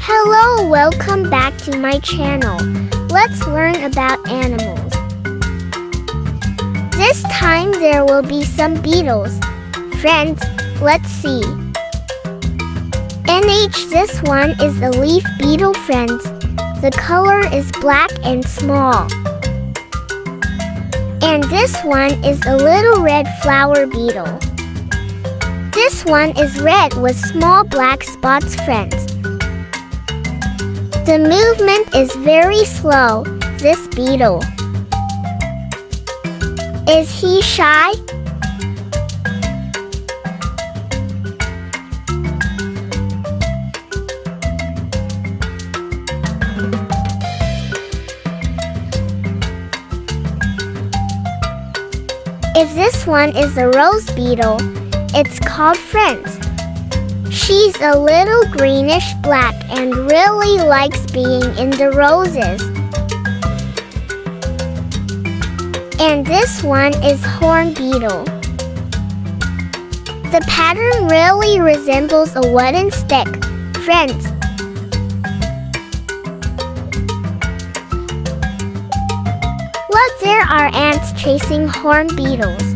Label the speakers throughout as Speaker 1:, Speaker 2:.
Speaker 1: Hello, welcome back to my channel. Let's learn about animals. This time there will be some beetles. Friends, let's see. This one is a leaf beetle, friends. The color is black and small. And this one is a little red flower beetle. This one is red with small black spots, friends. The movement is very slow, this beetle. Is he shy? If this one is a rose beetle, it's called Friends. She's a little greenish black and really likes being in the roses. And this one is horn beetle. The pattern really resembles a wooden stick, friends. Look, there are ants chasing horn beetles.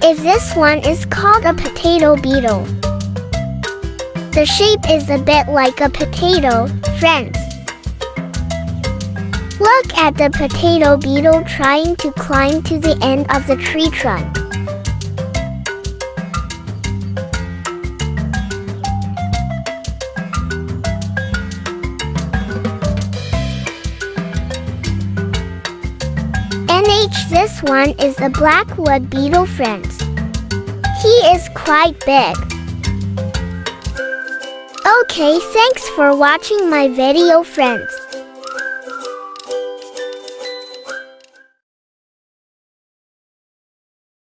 Speaker 1: If this one is called a potato beetle. The shape is a bit like a potato, friends. Look at the potato beetle trying to climb to the end of the tree trunk. This one is a blackwood beetle, friends. He is quite big. Okay, thanks for watching my video, friends.